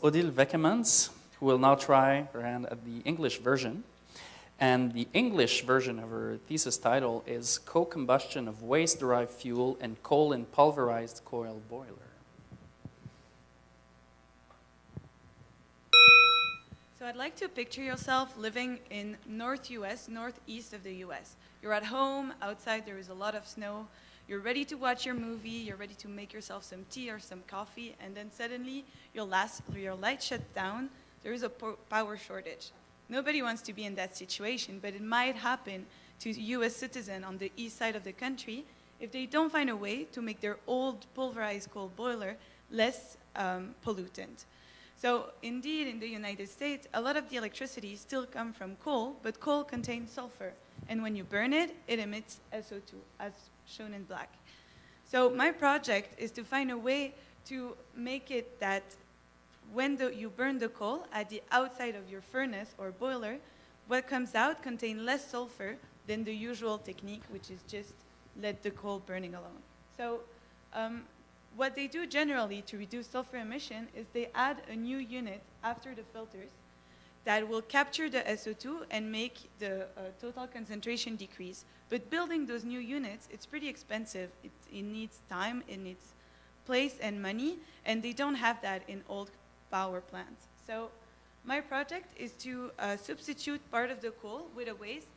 Odile Vekemans, who will now try her hand at the English version. And the English version of her thesis title is Co-combustion of Waste-Derived Fuel and Coal in Pulverized Coil Boiler. So I'd like to picture yourself living in North US, northeast of the US. You're at home, outside there is a lot of snow, you're ready to watch your movie, you're ready to make yourself some tea or some coffee, and then suddenly your light shuts down, there is a power shortage. Nobody wants to be in that situation, but it might happen to US citizens on the east side of the country if they don't find a way to make their old pulverized coal boiler less pollutant. So indeed, in the United States, a lot of the electricity still comes from coal, but coal contains sulfur. And when you burn it, it emits SO2, as shown in black. So my project is to find a way to make it that when you burn the coal at the outside of your furnace or boiler, what comes out contains less sulfur than the usual technique, which is just let the coal burning alone. So what they do generally to reduce sulfur emission is they add a new unit after the filters that will capture the SO2 and make the total concentration decrease. But building those new units, it's pretty expensive. It needs time, it needs place and money, and they don't have that in old power plants. So my project is to substitute part of the coal with a waste,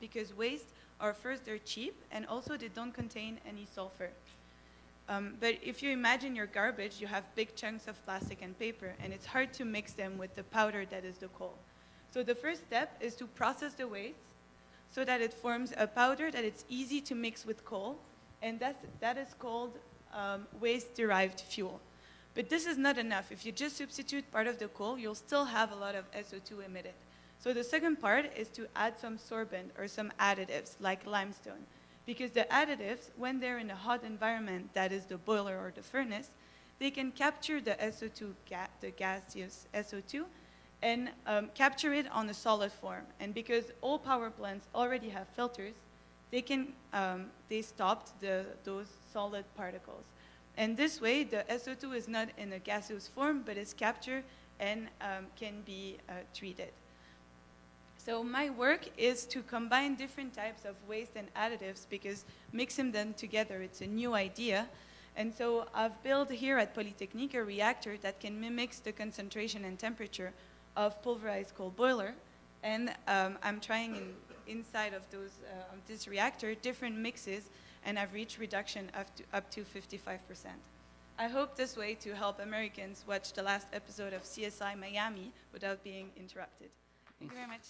because waste are first, they're cheap, and also they don't contain any sulfur. But if you imagine your garbage, you have big chunks of plastic and paper, and it's hard to mix them with the powder that is the coal. So the first step is to process the waste so that it forms a powder that it's easy to mix with coal, and that is called waste-derived fuel. But this is not enough. If you just substitute part of the coal, you'll still have a lot of SO2 emitted. So the second part is to add some sorbent or some additives like limestone. Because the additives, when they're in a hot environment, that is the boiler or the furnace, they can capture the SO2, the gaseous SO2, and capture it on a solid form. And because all power plants already have filters, they stopped those solid particles. And this way, the SO2 is not in a gaseous form, but is captured and can be treated. So my work is to combine different types of waste and additives because mixing them together, it's a new idea. And so I've built here at Polytechnique a reactor that can mimic the concentration and temperature of pulverized coal boiler. And I'm trying inside of this reactor different mixes, and I've reached reduction up to 55%. I hope this way to help Americans watch the last episode of CSI Miami without being interrupted. Thank you very much.